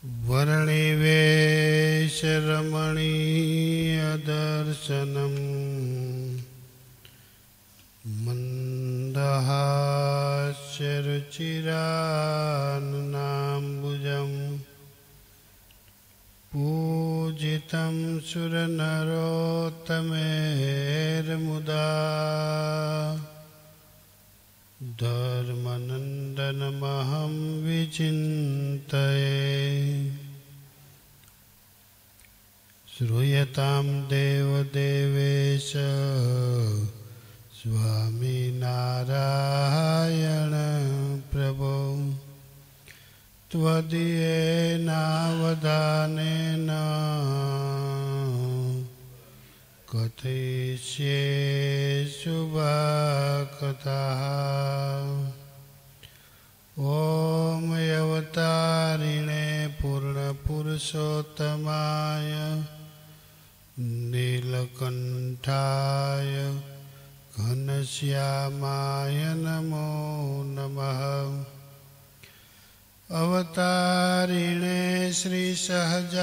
वर्णिवेशरमणीयदर्शनम् मन्दहास्यरुचिराननाम्बुजम् पूजितं सुरनरोत्तमेर्मुदा धर्मनन्दनमहं विचिन्तये। श्रूयतां देवदेवेश स्वामिनारायण प्रभो त्वदीयेनावधानेन कथयिष्ये शुभकथाः। ॐ अवतारिणे पूर्णपुरुषोत्तमाय नीलकण्ठाय घनश्यामाय नमो नमः। अवतारिणे श्रीसहजानन्दाय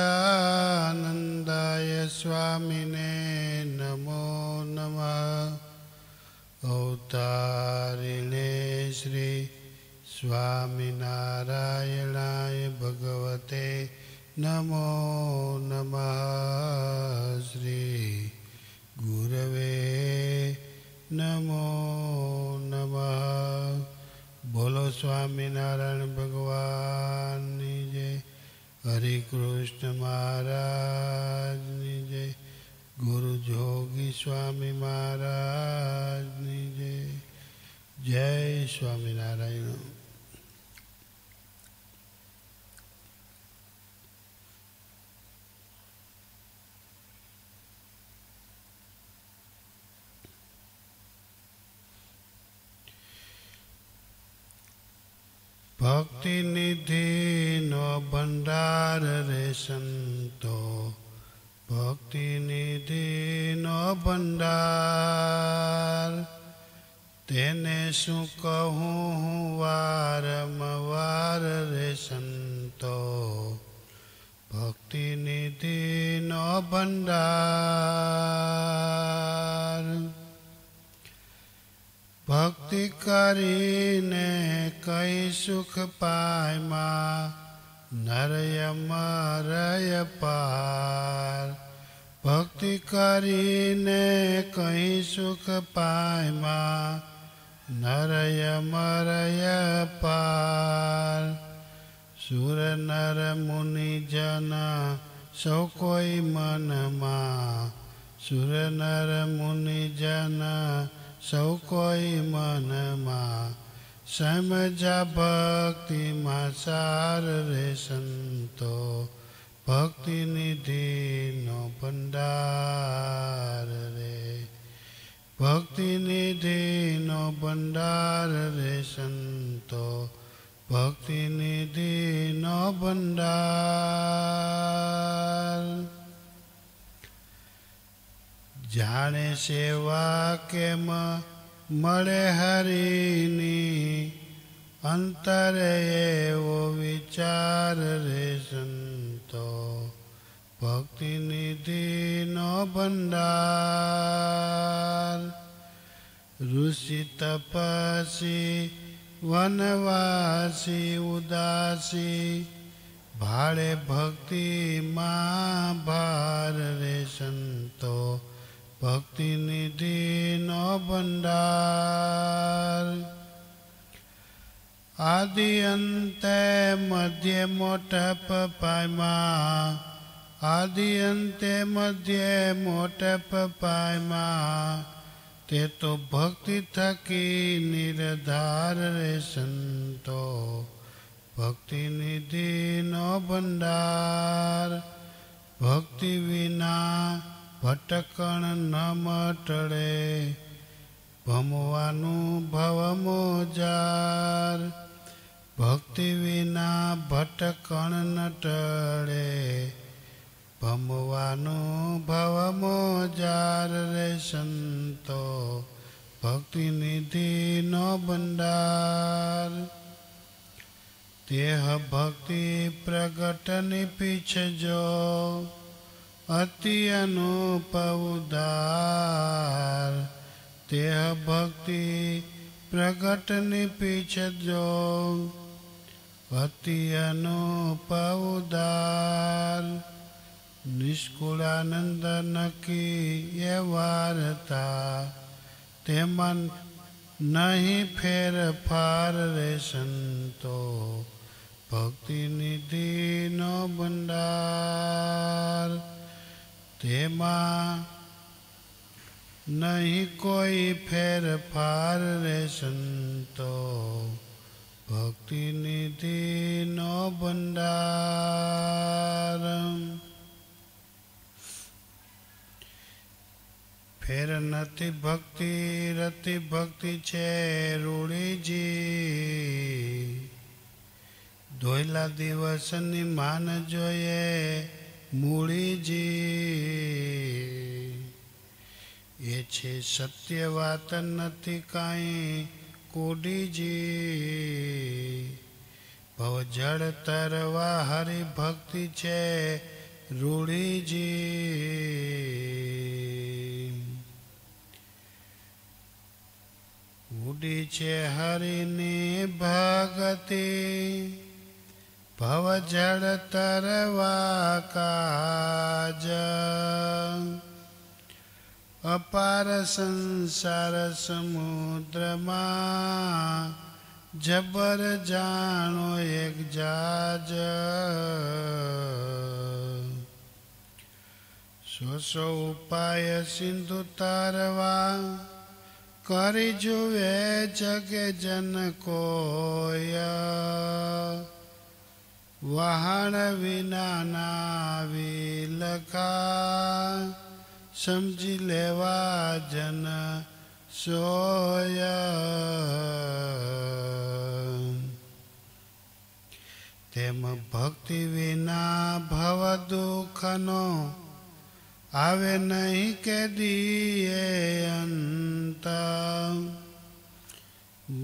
स्वामिने नमो नमः। अवतारिणे श्री स्वामिनारायणाय भगवते नमो नमः। श्री गुरवे नमो नमः। बोलो स्वामिनारायण भगवान जय। हरि कृष्ण महाराज जय। गुरु जोगी स्वामी महाराज जय। जय स्वामिनारायण। भक्ति निधि नो भंडार रे संतो, भक्ति निधि नो भंडार। तेने शू कहूँ वारंवार रे संतो, भक्ति निधि नो भंडार। भक्ति करीने कई सुख पाय माँ, नरयमरय पार। भक्ति करीने कई सुख पाय माँ, नरयमरय पार। सुर नर मुनि जन सौ कोई मन माँ, सुर नर मुनि जन सौ कोई मन माँ। समझा भक्ति माँ सार रे संतो, भक्ति निधि नो भंडार रे। भक्ति निधि नो भंडार रे संतो, भक्ति निधि नो भंडार। जाने सेवा केम मळे हरिनी, अंतर एवो विचार रे संतो, भक्ति निधि नो भंडार। ऋषि तपसी वनवासी उदासी, भाड़े भक्ति माँ भार रे संतो, भक्ति निधि नो भंडार। आदि अंत मध्य मोटप पायमा, आदि अंत मध्य मोटप पायमा। ते तो भक्ति थकी निर्धार रे संतो, भक्ति निधि नो भंडार। भक्ति विना भटकण न मटड़े, भमवानु भव मोजार। भक्ति विना भटकण न टड़े, भमवानु भव मोजार रे संतो, भक्ति निधि नो भंडार। તેહ ભક્તિ પ્રગટની પીછજો અતિ અનુપ ઉદાર તેહ ભક્તિ પ્રગટની પીછજો અતિ અનુપ ઉદાર નિષ્કુળાનંદ નકી એ વાર્તા તેમાં નહીં ફેરફાર રે સંતો ભક્તિ નિધિનો ભંડાર તેમાં નહીં કોઈ ફેરફાર રે સંતો ભક્તિ નિધિનો ભંડાર ફેર નથી ભક્તિ રતિ ભક્તિ છે રૂડીજી ધોયલા દિવસની માન જોઈએ મૂળીજી એ છે સત્ય વાત નથી કાંઈ કોડીજી ભવ જળ તરવા હરિભક્તિ છે રૂડીજી ઉડી છે હરિની ભગતિ ભવ જળ તરવા કાજ અપાર સંસાર સમુદ્રમાં જબર જાણો એક જાજ સો ઉપાય સિંધુ તારવા કરી જુએ જગે જન કોય વહાણ વિના વિલખા સમજી લેવા જન સોય તેમ ભક્તિ વિના ભવ દુઃખનો આવે નહીં કે દીએ અંત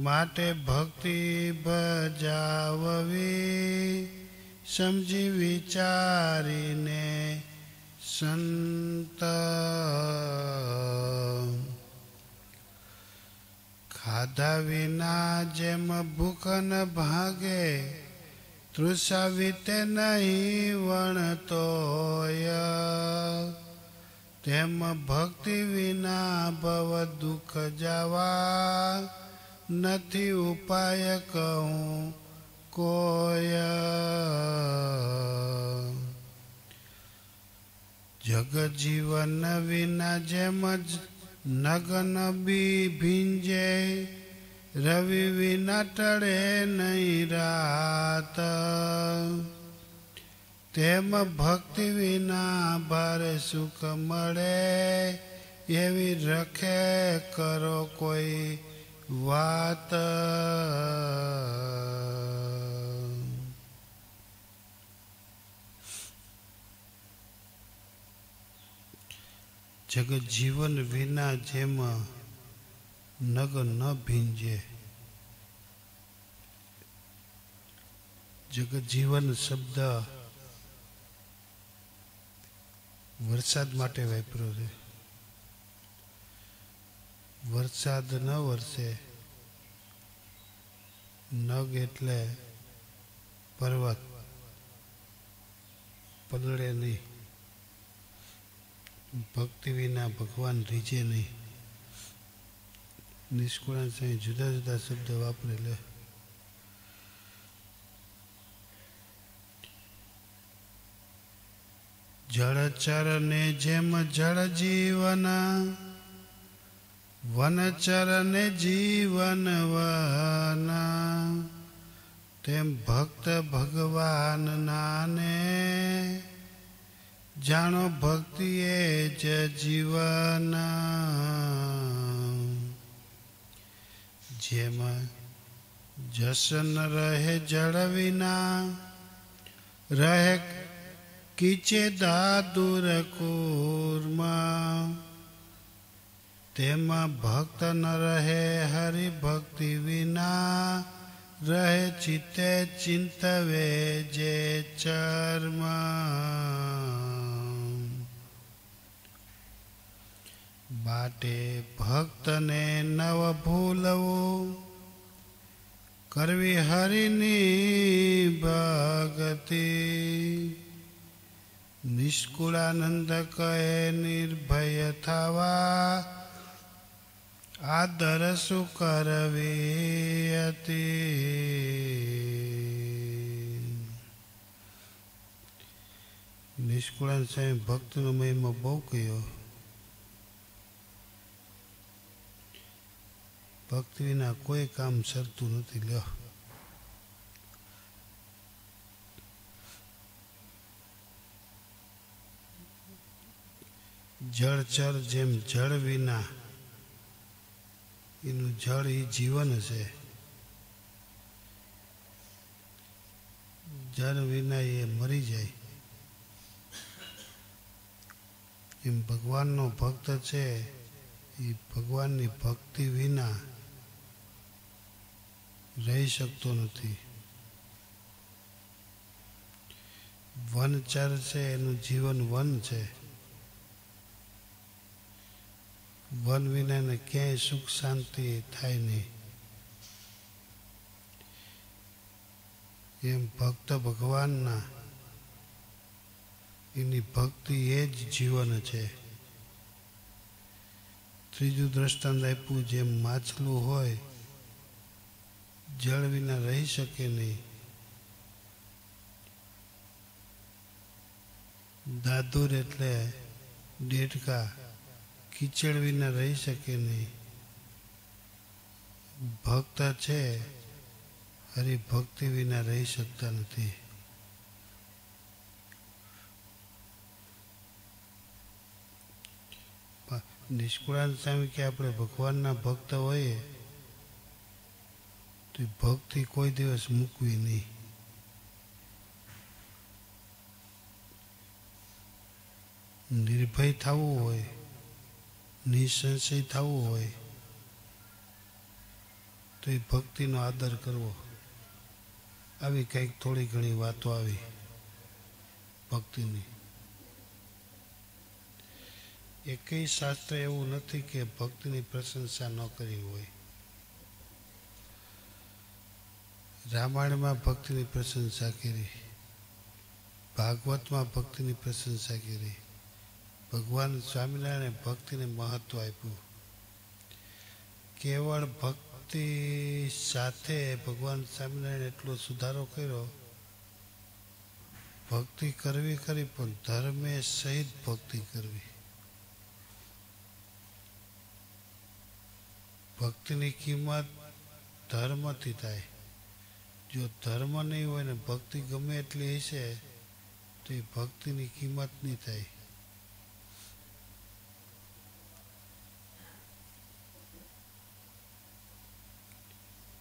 માટે ભક્તિ બજાવવી સમજી વિચારીને સંત ખાધા વિના જેમ ભૂખ ન ભાગે તૃષા વીતે નહીં વણતોય તેમ ભક્તિ વિના ભવ દુઃખ જવા નથી ઉપાય કહું કોય જગ જીવન વિના જેમ જ નગન બી ભીંજે રવિ વિના ટળે નહીં રાત તેમ ભક્તિ વિના ભારે સુખ મળે એવી રખે કરો કોઈ વાત જગત જીવન વિના જેમ નગ ન ભીંજે જગત જીવન શબ્દ વરસાદ માટે વાપર્યો છે વરસાદ ન વરસે નગ એટલે પર્વત પલળે નહીં ભક્તિ વિના ભગવાન રીઝે નહીં નિષ્કુળાન સાંઈ જુદા જુદા શબ્દ વાપરેલે જળચર ને જેમ જળ જીવન વનચર ને જીવન વન તેમ ભક્ત ભગવાન નાને જાણો ભક્તિ એ જ જીવન જેમાં જસન રહે જળ વિના રહે કીચે દાદુર કુર્મા તેમાં ભક્ત ન રહે હરિભક્તિ વિના રહે ચિત્તે ચિંતવે જે ચર્મ બાટે ભક્તને નવ ભૂલવું કરવી હરિની ભગતિ નિષ્કુળાનંદ કહે નિર્ભય થવા આદર શું કરવી હતી. નિષ્કુળાનંદ સ્વામી ભક્તિનો મહિમા બહુ કહ્યો. ભક્તિ વિના કોઈ કામ સરતું નથી. લ્યો જળચર જેમ જળ વિના એનું જળ એ જીવન છે. જળ વિના એ મરી જાય. એમ ભગવાનનો ભક્ત છે એ ભગવાનની ભક્તિ વિના રહી શકતો નથી. વનચર છે એનું જીવન વન છે. વન વિનાને ક્યાંય સુખ શાંતિ થાય નહીં. એમ ભક્ત ભગવાનના એની ભક્તિ એ જ જીવન છે. ત્રીજું દ્રષ્ટાંત આપ્યું, જેમ માછલું હોય જળ વિના રહી શકે નહીં. દાદુર એટલે ડેડકા કીચડ વિના રહી શકે નહીં. ભક્ત છે હરિભક્તિ વિના રહી શકતા નથી. નિષ્કુળાનંદ સ્વામી કે આપણે ભગવાનના ભક્ત હોઈએ તો ભક્તિ કોઈ દિવસ મૂકવી નહીં. નિર્ભય થવું હોય, નિસંશય થવું હોય તો એ ભક્તિનો આદર કરવો. આવી કંઈક થોડી ઘણી વાતો આવી ભક્તિની. એકેય શાસ્ત્ર એવું નથી કે ભક્તિની પ્રશંસા ન કરી હોય. રામાયણમાં ભક્તિની પ્રશંસા કરી, ભાગવતમાં ભક્તિની પ્રશંસા કરી. ભગવાન સ્વામિનારાયણે ભક્તિને મહત્વ આપ્યું. કેવળ ભક્તિ સાથે ભગવાન સ્વામિનારાયણે એટલો સુધારો કર્યો. ભક્તિ કરવી ખરી પણ ધર્મે સહિત ભક્તિ કરવી. ભક્તિની કિંમત ધર્મથી થાય. જો ધર્મ નહીં હોય ને ભક્તિ ગમે એટલી હશે તો એ ભક્તિની કિંમત નહીં થાય.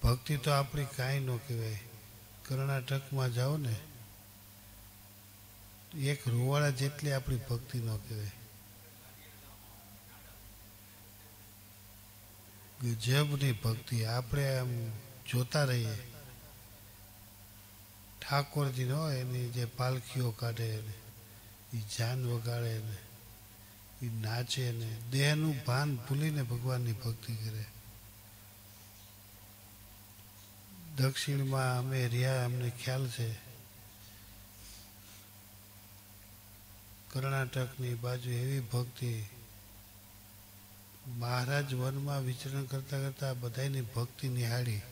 ભક્તિ તો આપણી કાંઈ ન કહેવાય. કર્ણાટકમાં જાઓ ને એક રૂવાડા જેટલી આપણી ભક્તિ ન કહેવાય. ગજબની ભક્તિ. આપણે આમ જોતા રહીએ. ઠાકોરજી નો એની જે પાલખીઓ કાઢે ને એ જાન વગાડે ને એ નાચે ને દેહનું ભાન ભૂલીને ભગવાનની ભક્તિ કરે. દક્ષિણમાં અમે રહ્યા, અમને ખ્યાલ છે. કર્ણાટકની બાજુ એવી ભક્તિ. મહારાજ વનમાં વિચરણ કરતા કરતા બધાની ભક્તિ નિહાળી,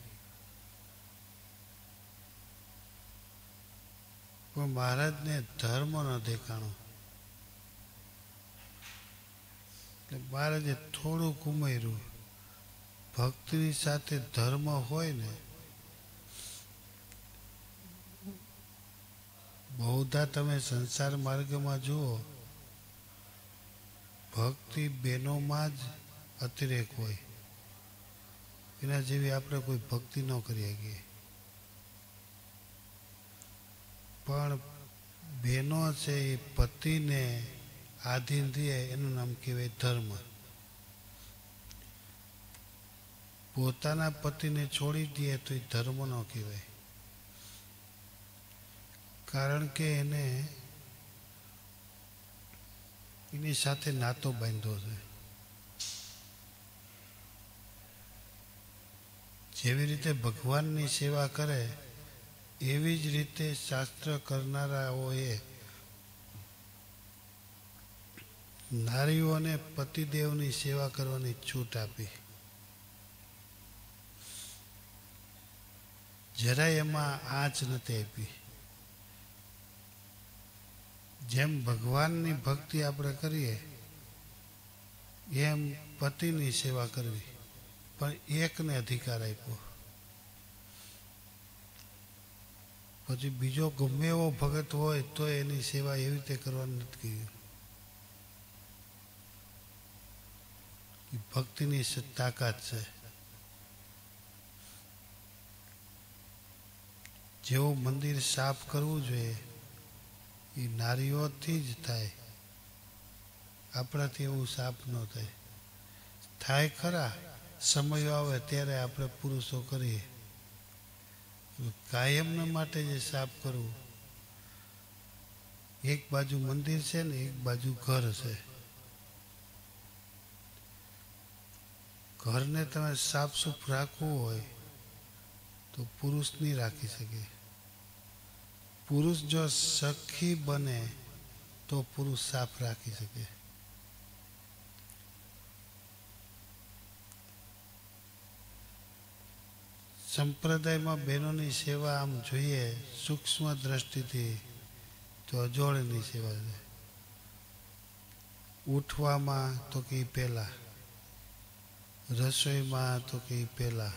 પણ મહારાજને ધર્મ ન દેખાણો. એટલે મહારાજે થોડુંક ઉમેર્યું. ભક્તિની સાથે ધર્મ હોય ને, બહુધા તમે સંસાર માર્ગમાં જુઓ ભક્તિ બહેનોમાં જ અતિરેક હોય. એના જેવી આપણે કોઈ ભક્તિ ન કરી શકીએ. પણ બહેનો છે એ પતિને આધીન રહે એનું નામ કહેવાય ધર્મ. પોતાના પતિને છોડી દે તો એ ધર્મ ન કહેવાય, કારણ કે એને એની સાથે નાતો બાંધ્યો છે. જેવી રીતે ભગવાનની સેવા કરે એવી જ રીતે શાસ્ત્ર કરનારાઓએ નારીઓને પતિદેવની સેવા કરવાની છૂટ આપી. જરાય એમાં આંચ નથી આપી. જેમ ભગવાનની ભક્તિ આપણે કરીએ એમ પતિની સેવા કરવી, પણ એકને અધિકાર આપ્યો. પછી બીજો ગમે એવો ભગત હોય તો એની સેવા એવી રીતે કરવાની નથી કહ્યું. ભક્તિની તાકાત છે. જેવું મંદિર સાફ કરવું જોઈએ એ નારીઓથી જ થાય, આપણાથી એવું સાફ ન થાય. થાય ખરા, સમય આવે ત્યારે આપણે પુરુષો કરીએ. કાયમના માટે જે સાફ કરવું, એક બાજુ મંદિર છે ને એક બાજુ ઘર છે. ઘરને તમે સાફ સૂફ રાખવું હોય તો પુરુષ નહીં રાખી શકે. પુરુષ જો સખી બને તો પુરુષ સાફ રાખી શકે. સંપ્રદાયમાં બહેનોની સેવા આમ જોઈએ સૂક્ષ્મ દ્રષ્ટિથી તો અજોડની સેવા છે. ઉઠવામાં તો કે પહેલાં, રસોઈમાં તો કે પહેલાં,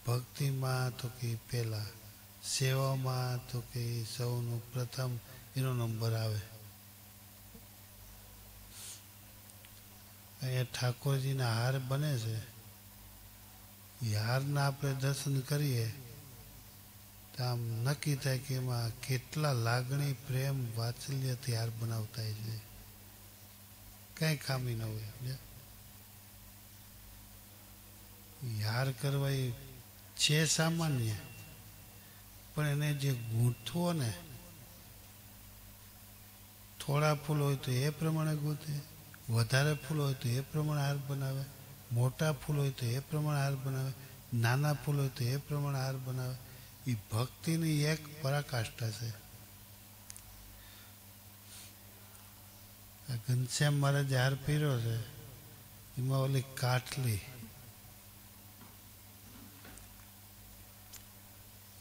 ભક્તિમાં તો કે પહેલાં, સેવામાં તો કે સૌનું પ્રથમ એનો નંબર આવે. અહીંયા ઠાકોરજીના હાર બને છે, એ હારના આપણે દર્શન કરીએ તો આમ નક્કી થાય કે એમાં કેટલા લાગણી, પ્રેમ, વાત્સલ્યથી હાર બનાવતા છે. કંઈ ખામી ન હોય. હાર કરવા એ છે સામાન્ય, પણ એને જે ગૂંથવો ને, થોડા ફૂલ હોય તો એ પ્રમાણે ગૂંથે, વધારે ફૂલ હોય તો એ પ્રમાણે હાર બનાવે, મોટા ફૂલ હોય તો એ પ્રમાણે હાર બનાવે, નાના ફૂલ હોય તો એ પ્રમાણે હાર બનાવે. એ ભક્તિની એક પરાકાષ્ઠા છે. આ ઘનશ્યામ મહારાજે હાર પહેર્યો છે એમાં ઓલી કાટલી,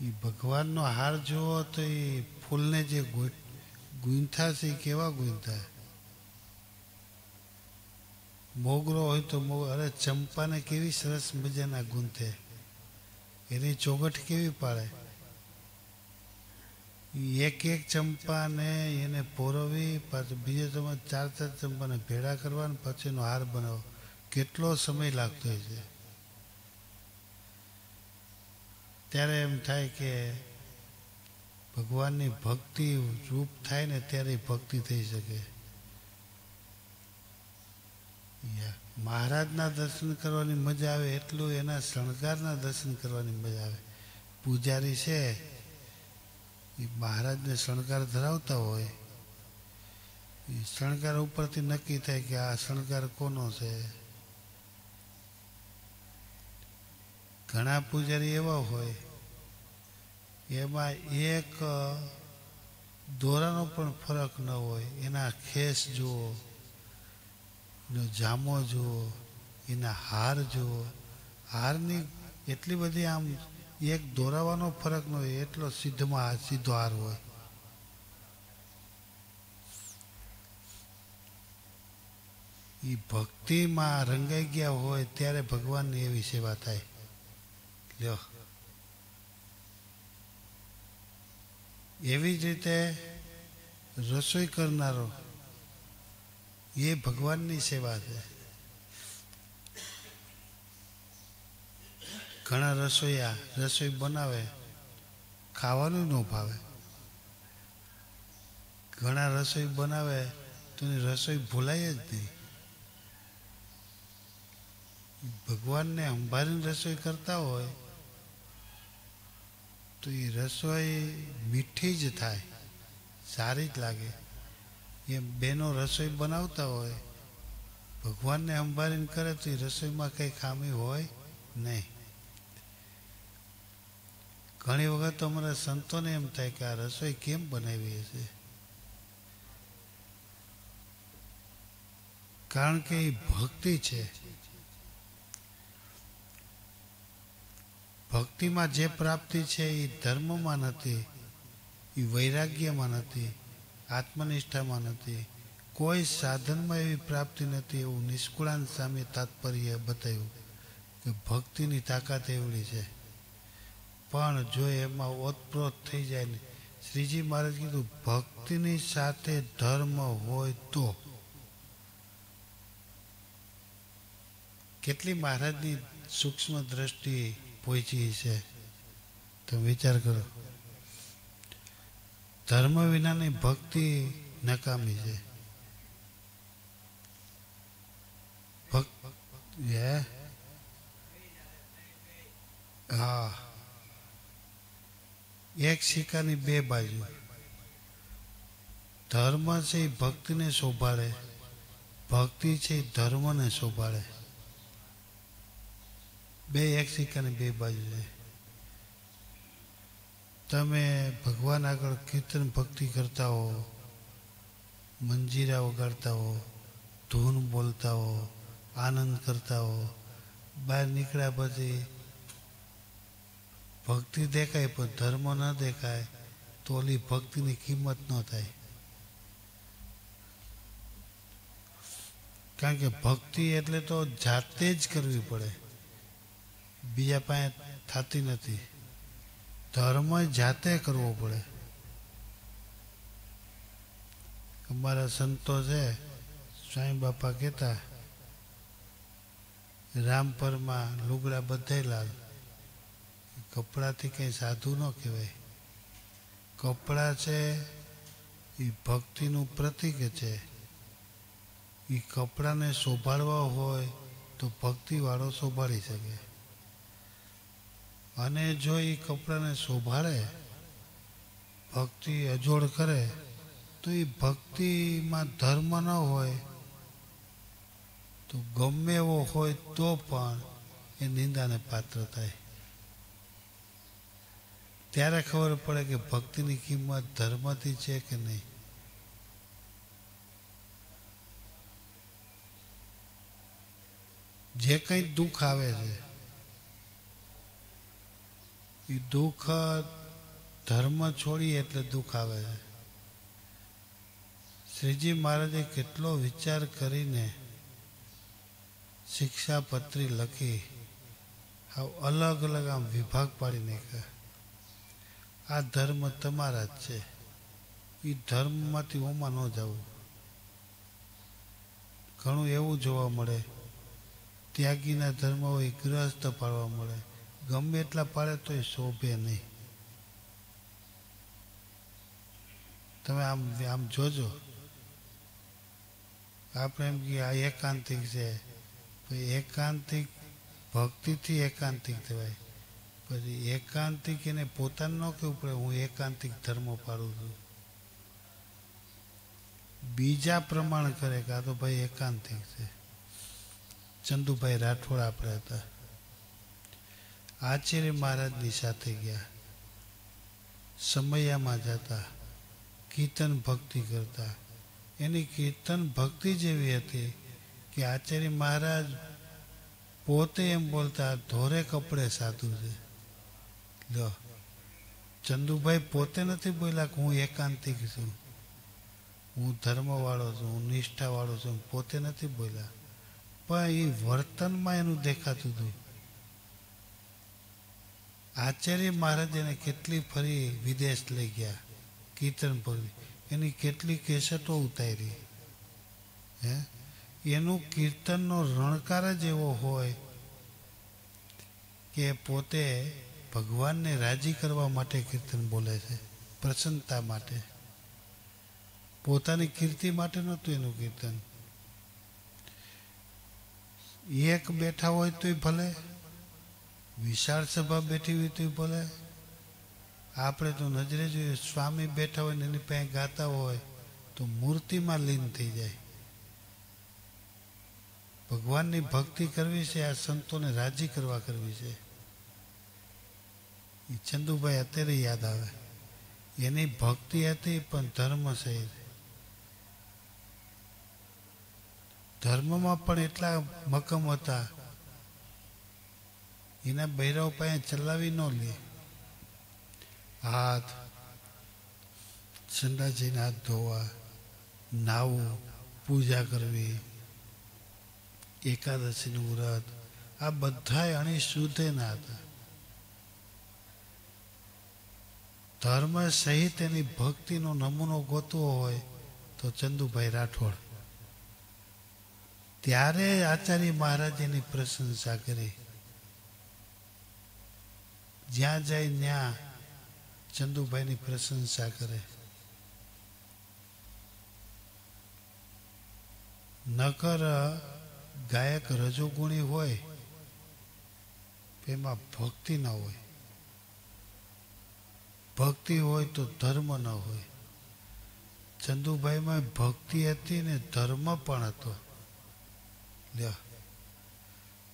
એ ભગવાનનો હાર જુઓ તો એ ફૂલને જે ગૂંથા છે એ કેવા ગૂંથા. મોગરો હોય તો અરે ચંપાને કેવી સરસ મજાના ગૂંથે, એની ચોગઠ કેવી પાડે. એક એક ચંપાને એને પોરવી, પાછું બીજે તમે ચાર ચાર ચંપાને ભેળા કરવા ને પછી એનો હાર બનાવો, કેટલો સમય લાગતો હોય છે. ત્યારે એમ થાય કે ભગવાનની ભક્તિ રૂપ થાય ને ત્યારે ભક્તિ થઈ શકે. મહારાજના દર્શન કરવાની મજા આવે એટલું એના શણગારના દર્શન કરવાની મજા આવે. પૂજારી છે એ મહારાજને શણગાર ધરાવતા હોય, એ શણગાર ઉપરથી નક્કી થાય કે આ શણગાર કોનો છે. ઘણા પૂજારી એવા હોય એમાં એક દોરાનો પણ ફરક ન હોય. એના ખેસ જુઓ, એનો જામો જુઓ, એના હાર જુઓ. હારની એટલી બધી આમ એક દોરાવાનો ફરક ન હોય એટલો સીધો હાર હોય. એ ભક્તિમાં રંગાઈ ગયા હોય ત્યારે ભગવાનની એવી સેવા થાય. લ્યો, એવી જ રીતે રસોઈ કરનારો એ ભગવાનની સેવા છે. ઘણા રસોઈયા રસોઈ બનાવે, ખાવાનું ન ભાવે. ઘણા રસોઈ બનાવે તો એની રસોઈ ભૂલાય જ નહીં. ભગવાનને સંભાળીને રસોઈ કરતા હોય તો એ રસોઈ મીઠી જ થાય, સારી જ લાગે. એમ બેનો રસોઈ બનાવતા હોય, ભગવાનને સંભાળીને કરે તો એ રસોઈમાં કંઈ ખામી હોય નહીં. ઘણી વખત અમારા સંતોને એમ થાય કે આ રસોઈ કેમ બનાવી હશે, કારણ કે એ ભક્તિ છે. ભક્તિમાં જે પ્રાપ્તિ છે એ ધર્મમાં નથી, એ વૈરાગ્યમાં નથી, આત્મનિષ્ઠામાં નથી, કોઈ સાધનમાં એવી પ્રાપ્તિ નથી. એવું નિષ્કુળાન સામે તાત્પર્ય બતાવ્યું કે ભક્તિની તાકાત એવડી છે. પણ જો એમાં ઓતપ્રોત થઈ જાય ને, શ્રીજી મહારાજ કીધું ભક્તિની સાથે ધર્મ હોય તો. કેટલી મહારાજની સૂક્ષ્મ દ્રષ્ટિ પહોંચી છે, તો વિચાર કરો. ધર્મ વિનાની ભક્તિ નકામી છે. હા, એક સિક્કાની બે બાજુ. ધર્મ છે એ ભક્તિને શોભાડે, ભક્તિ છે એ ધર્મને શોભાડે. બે એક સિક્કાની બે બાજુ છે. તમે ભગવાન આગળ કીર્તન ભક્તિ કરતા હો, મંજીરા વગાડતા હો, ધૂન બોલતા હો, આનંદ કરતા હો, બહાર નીકળ્યા પછી ભક્તિ દેખાય પણ ધર્મ ન દેખાય તો ઓલી ભક્તિની કિંમત ન થાય. કારણ કે ભક્તિ એટલે તો જાતે જ કરવી પડે, બીજા પાસે થતી નથી. ધર્મ જાતે કરવો પડે. અમારા સંતો છે, સ્વામી બાપા કહેતા, રામપરમાં લુગડા બધેલાલ, કપડાથી કંઈ સાધુ ન કહેવાય. કપડાં છે એ ભક્તિનું પ્રતીક છે. એ કપડાને શોભાડવા હોય તો ભક્તિવાળો શોભાડી શકે. અને જો એ કપડાને શોભાડે, ભક્તિ અજોડ કરે, તો એ ભક્તિમાં ધર્મ ન હોય તો ગમે એવો હોય તો પણ એ નિંદાને પાત્ર થાય. ત્યારે ખબર પડે કે ભક્તિની કિંમત ધર્મથી છે કે નહીં. જે કંઈ દુઃખ આવે છે એ દુઃખ ધર્મ છોડી એટલે દુઃખ આવે છે. શ્રીજી મહારાજે કેટલો વિચાર કરીને શિક્ષાપત્રી લખી, અલગ અલગ આમ વિભાગ પાડી નાખ્યા. આ ધર્મ તમારા જ છે, એ ધર્મમાંથી ઓમાં ન જવું. ઘણું એવું જોવા મળે, ત્યાગીના ધર્મ હોય ગ્રહસ્થ પાડવા મળે, ગમે એટલા પાડે તો એ શોભે નહીં. તમે આમ જોજો. આપણે એમ કે આ એકાંતિક છે, એકાંતિક ભક્તિથી એકાંતિક કહેવાય. પછી એકાંતિક એને પોતાને ન કહેવું પડે હું એકાંતિક ધર્મ પાડું છું. બીજા પ્રમાણ કરે કે આ તો ભાઈ એકાંતિક છે. ચંદુભાઈ રાઠોડ આપણે હતા, આચાર્ય મહારાજની સાથે ગયા, સમયામાં જતા, કીર્તન ભક્તિ કરતા. એની કીર્તન ભક્તિ જેવી હતી કે આચાર્ય મહારાજ પોતે એમ બોલતા ધોરે કપડે સાધુ છે. લો, ચંદુભાઈ પોતે નથી બોલ્યા કે હું એકાંતિક છું, હું ધર્મવાળો છું, હું નિષ્ઠાવાળો છું, પોતે નથી બોલ્યા. પણ એ વર્તનમાં એનું દેખાતું હતું. આચાર્ય મહારાજ એને કેટલી ફરી વિદેશ લઈ ગયા, કીર્તન ભક્તિ, એની કેટલી કેસેટો ઉતારી. એનું કીર્તનનો રણકાર જ એવો હોય કે પોતે ભગવાનને રાજી કરવા માટે કીર્તન બોલે છે, પ્રસન્નતા માટે. પોતાની કીર્તિ માટે નહોતું એનું કીર્તન. એક બેઠા હોય તોય ભલે, વિશાળ સભા બેઠી હોય તોય ભલે. આપણે તો નજરે જોઈએ સ્વામી બેઠા હોય ને એની પાસે ગાતા હોય તો મૂર્તિમાં લીન થઈ જાય. ભગવાનની ભક્તિ કરવી છે, આ સંતોને રાજી કરવા કરવી છે. એ ચંદુભાઈ અત્યારે યાદ આવે. એની ભક્તિ હતી પણ ધર્મ સહિત. ધર્મમાં પણ એટલા મક્કમ હતા, એના બૈરાવ પાસે ચલાવી ન લે. હાથ સંડાસીને હાથ ધોવા, નાવું, પૂજા કરવી, એકાદશીનું વ્રત, આ બધા અણી શુદ્ધ ના હતા. ધર્મ સહિત એની ભક્તિનો નમૂનો ગોતવો હોય તો ચંદુભાઈ રાઠોડ. ત્યારે આચાર્ય મહારાજ એની પ્રશંસા કરી. જ્યાં જાય ત્યાં ચંદુભાઈની પ્રશંસા કરે. નકર ગાયક રજોગુણી હોય એમાં ભક્તિ ન હોય. ભક્તિ હોય તો ધર્મ ન હોય. ચંદુભાઈમાં ભક્તિ હતી ને ધર્મ પણ હતો. લ્યો,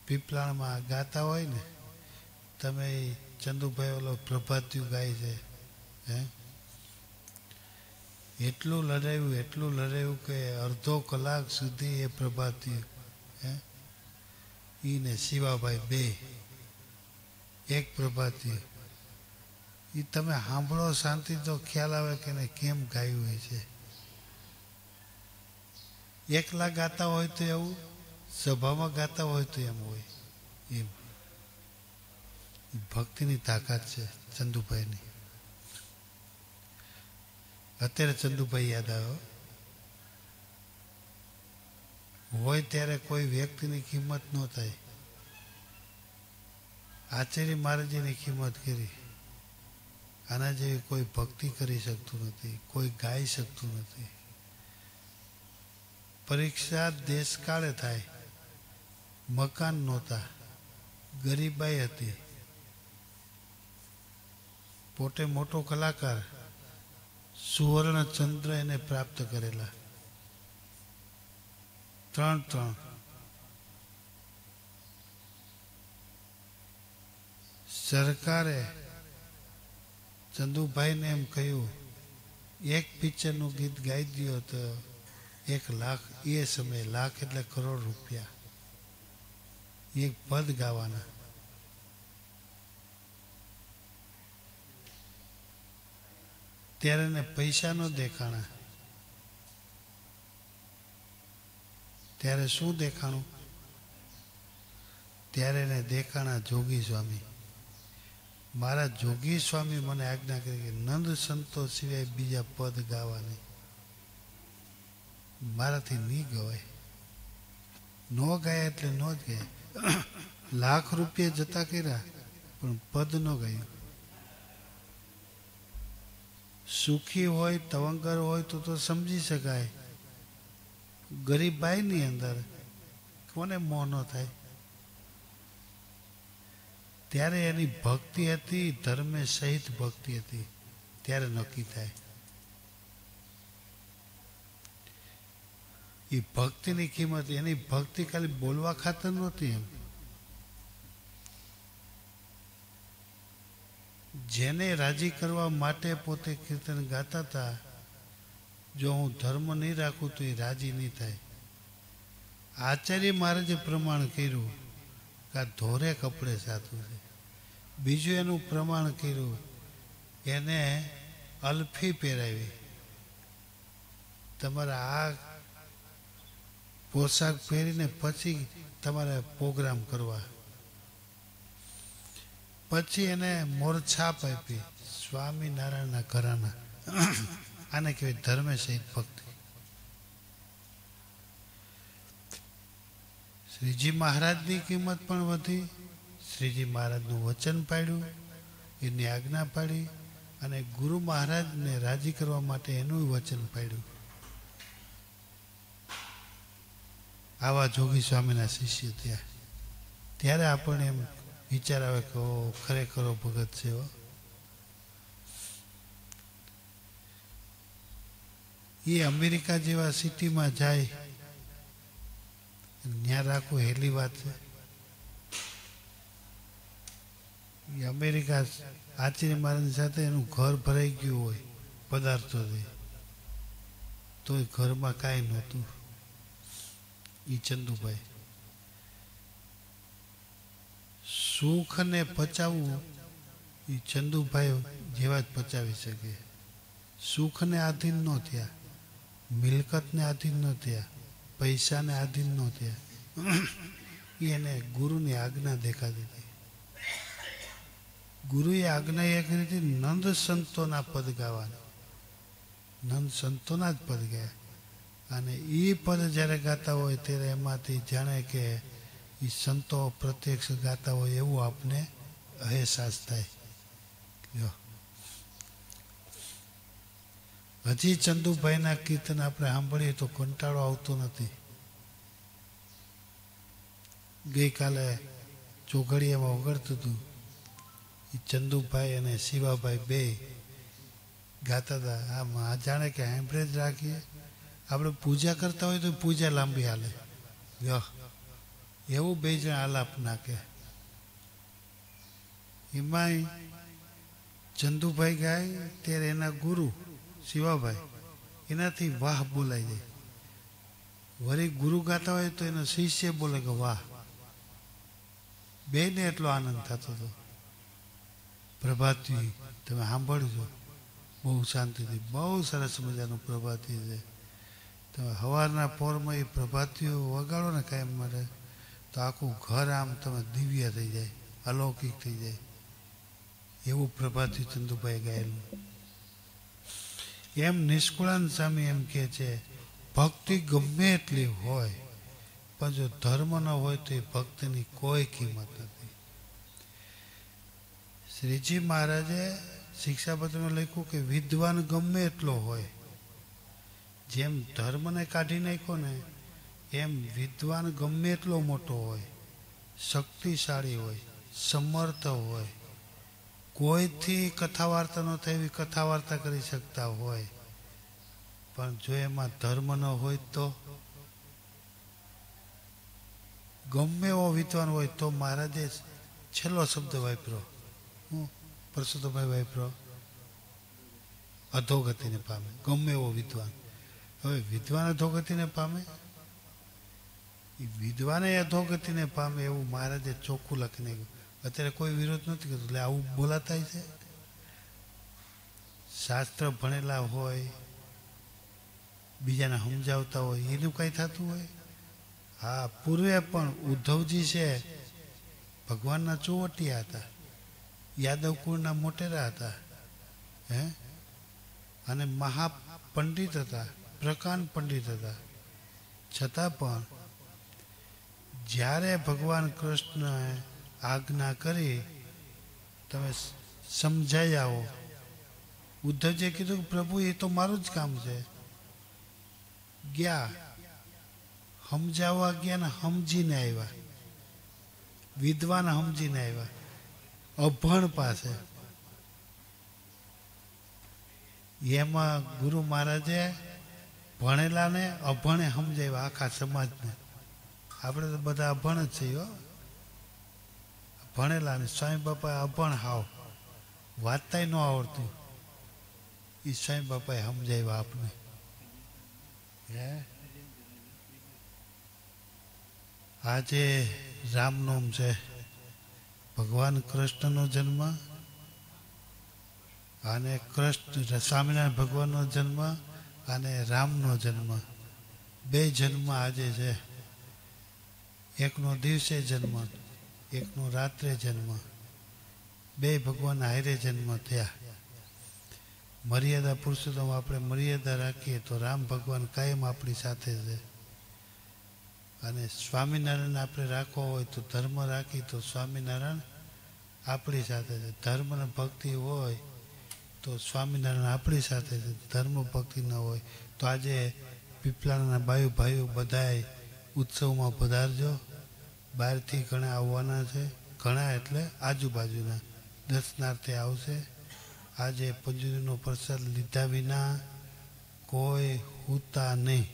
પીપળામાં ગાતા હોય ને તમે, ચંદુભાઈ ઓલો પ્રભાત્યું ગાય છે, હે, એટલું લડાયું કે અડધો કલાક સુધી એ પ્રભાત્યું, હે, ઈને શિવાભાઈ બે એક પ્રભાત્યું. એ તમે સાંભળો શાંતિ તો ખ્યાલ આવે કે એને કેમ ગાયું હોય છે. એકલા ગાતા હોય તો એવું, સભામાં ગાતા હોય તો એમ હોય. એમ ભક્તિની તાકાત છે ચંદુભાઈની. અત્યારે ચંદુભાઈ યાદ આવ્યો. હોય ત્યારે કોઈ વ્યક્તિની કિંમત ન થાય. આચાર્ય મહારાજની કિંમત કરી. આના જેવી કોઈ ભક્તિ કરી શકતું નથી, કોઈ ગાઈ શકતું નથી. પરીક્ષા દેશકાળે થાય. મકાન નહોતા, ગરીબાઈ હતી. પોતે મોટો કલાકાર, સુવર્ણ ચંદ્ર એને પ્રાપ્ત કરેલા. 3 સરકારે ચંદુભાઈને એમ કહ્યું, એક પિક્ચરનું ગીત ગાઈ દો તો 1 લાખ, એ સમયે લાખ એટલે કરોડ રૂપિયા, એક પદ ગાવાના. ત્યારે એને પૈસા ન દેખાણા. ત્યારે શું દેખાણું? ત્યારે એને દેખાણા જોગી સ્વામી. મારા જોગી સ્વામી મને આજ્ઞા કરી કે નંદ સંતો સિવાય બીજા પદ ગાવાની. મારાથી નહીં ગવાય. ન ગાય એટલે ન જ ગાય. લાખ રૂપિયા જતા કર્યા પણ પદ ન ગાયું. સુખી હોય, તવંગર હોય તો સમજી શકાય. ગરીબાઈની અંદર કોને મોહ ન થાય? ત્યારે એની ભક્તિ હતી, ધર્મે સહિત ભક્તિ હતી. ત્યારે નક્કી થાય. એ ભક્તિની કિંમત, એની ભક્તિ ખાલી બોલવા ખાતર નહોતી. એમ જેને રાજી કરવા માટે પોતે કીર્તન ગાતા હતા. જો હું ધર્મ નહીં રાખું તો એ રાજી નહીં થાય. આચાર્ય મહારાજે પ્રમાણ કર્યું કે આ ધોરે કપડે સાધુ છે. બીજું એનું પ્રમાણ કર્યું, એને અલ્ફી પહેરાવી. તમારે આ પોશાક પહેરીને પછી તમારે પ્રોગ્રામ કરવા. પછી એને મોરછાપ આપી, સ્વામિનારાયણના ઘરાના. આને કહેવાય ધર્મે સહિત ભક્તિ. શ્રીજી મહારાજની કિંમત પણ વધી. શ્રીજી મહારાજનું વચન પાડ્યું, એની આજ્ઞા પાડી, અને ગુરુ મહારાજને રાજી કરવા માટે એનું વચન પાડ્યું. આવા જોગી સ્વામીના શિષ્ય થયા. ત્યારે આપણને એમ વિચાર આવે કે ઓ ખરેખર ભગત છે. એ અમેરિકા જેવા સિટીમાં જાય ત્યાં રાખવું હેલી વાત છે. એ અમેરિકા આચાર્ય મહારાજની સાથે એનું ઘર ભરાઈ ગયું હોય પદાર્થોથી, તો એ ઘરમાં કાંઈ નહોતું. એ ચંદુભાઈ સુખને પચાવવું એ ચંદુભાઈ જેવા જ પચાવી શકે. સુખને આધીન ન થયા, મિલકતને આધીન ન થયા, પૈસાને આધીન ન થયા. એને ગુરુની આજ્ઞા દેખાતી હતી. ગુરુએ આજ્ઞા એ કરી હતી નંદ સંતોના પદ ગાવાના. નંદ સંતોના જ પદ ગયા. અને એ પદ જ્યારે ગાતા હોય ત્યારે એમાંથી જાણે કે એ સંતો પ્રત્યક્ષ ગાતા હોય એવું આપને અહેસાસ થાય. હજી ચંદુભાઈના કીર્તન આપણે સાંભળીએ તો કંટાળો આવતો નથી. ગઈકાલે ચોઘડિયામાં વગડતું હતું. એ ચંદુભાઈ અને શિવાભાઈ બે ગાતા હતા. આમ જાણે કે સાંભળે જ રાખીએ. આપણે પૂજા કરતા હોય તો પૂજા લાંબી હાલે. એવું બે જણ આલાપ નાખે. એમાંય ચંદુભાઈ ગાય ત્યારે એના ગુરુ શિવાભાઈ એનાથી વાહ બોલાઈ જાય. વળી ગુરુ ગાતા હોય તો એનો શિષ્ય બોલે કે વાહ. બેને એટલો આનંદ થતો હતો. પ્રભાતી તમે સાંભળજો, બહુ શાંતિથી, બહુ સરસ મજાનું પ્રભાતી છે. તમે સવારના પોરમાં એ પ્રભાતીઓ વગાડો ને કાયમ માટે તો આખું ઘર આમ તમે દિવ્ય થઈ જાય, અલૌકિક થઈ જાય. એવું પ્રભાતી ચંદુભાઈ ગાયેલું. એમ નિષ્કુળાનંદ સ્વામી એમ કહે છે ભક્તિ ગમે એટલી હોય પણ જો ધર્મ ન હોય તો એ ભક્તિની કોઈ કિંમત નથી. શ્રીજી મહારાજે શિક્ષાપત્રમાં લખ્યું કે વિદ્વાન ગમે એટલો હોય, જેમ ધર્મને કાઢી નાખ્યો ને એમ વિદ્વાન ગમે એટલો મોટો હોય, શક્તિશાળી હોય, સમર્થ હોય, કોઈથી કથા વાર્તા ન થાય એવી કથા વાર્તા કરી શકતા હોય, પણ જો એમાં ધર્મ ન હોય તો ગમે એવો વિદ્વાન હોય તો મહારાજે છેલ્લો શબ્દ વાપર્યો. હું પરસોત્તમભાઈ વાપર્યો અધોગતિને પામે. ગમે એવો વિદ્વાન. હવે વિદ્વાન અધોગતિને પામે, એ વિદ્વાને અધોગતિને પામે એવું મહારાજે ચોખ્ખું લખીને ગયું. અત્યારે કોઈ વિરોધ નથી કરતો. એટલે આવું બોલાતા છે. શાસ્ત્ર ભણેલા હોય, બીજાને સમજાવતા હોય, એનું કંઈ થતું હોય. હા, પૂર્વે પણ ઉદ્ધવજી છે ભગવાનના ચોવટિયા હતા, યાદવ કુળના મોટેરા હતા, અને મહાપંડિત હતા, પ્રકાંડ પંડિત હતા. છતાં પણ જ્યારે ભગવાન કૃષ્ણએ આજ્ઞા કરી તમે સમજાઈ આવો, ઉદ્ધવજીએ કીધું કે પ્રભુ એ તો મારું જ કામ છે. ગયા, સમજાવવા ગયા ને સમજીને આવ્યા. વિદ્વાન સમજીને આવ્યા, અભણ પાસે. એમાં ગુરુ મહારાજે ભણેલાને અભણે સમજાવ્યા આખા સમાજને. આપણે તો બધા અભણ જ છીએ. ભણેલા ને સ્વામી બાપાએ અભણ હાવ, વાંચતાય ન આવડતું, એ સ્વામી બાપાએ સમજાવ્યા આપને. આજે રામનોમ છે, ભગવાન કૃષ્ણનો જન્મ અને કૃષ્ણ સ્વામિનારાયણ ભગવાનનો જન્મ અને રામનો જન્મ, બે જન્મ આજે છે. એકનો દિવસે જન્મ, એકનો રાત્રે જન્મ. બે ભગવાન હારે જન્મ થયા. મર્યાદા પુરુષોત્તમ આપણે મર્યાદા રાખીએ તો રામ ભગવાન કાયમ આપણી સાથે છે. અને સ્વામિનારાયણ આપણે રાખવો હોય તો ધર્મ રાખી તો સ્વામિનારાયણ આપણી સાથે છે. ધર્મ અને ભક્તિ હોય તો સ્વામિનારાયણ આપણી સાથે છે. ધર્મ ભક્તિ ન હોય તો આજે પીપળાના ભાઈઓ બધાય ઉત્સવમાં પધારજો. બહારથી ઘણા આવવાના છે, ઘણા એટલે આજુબાજુના દર્શનાર્થે આવશે. આજે પંજુરીનો પ્રસાદ લીધા વિના કોઈ હુતા નહીં.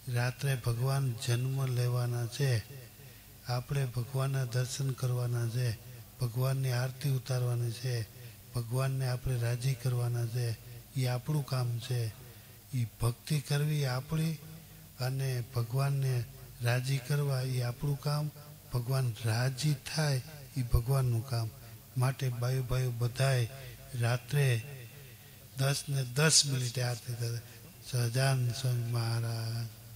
રાત્રે ભગવાન જન્મ લેવાના છે, આપણે ભગવાનના દર્શન કરવાના છે, ભગવાનની આરતી ઉતારવાની છે, ભગવાનને આપણે રાજી કરવાના છે. એ આપણું કામ છે. એ ભક્તિ કરવી આપણી અને ભગવાનને રાજી કરવા એ આપણું કામ. ભગવાન રાજી થાય એ ભગવાનનું કામ. માટે બાયુ બધાય રાત્રે 10 ને 10 મિનિટે આરતી કરે. સહજાનંદ સ્વામી મહારાજ.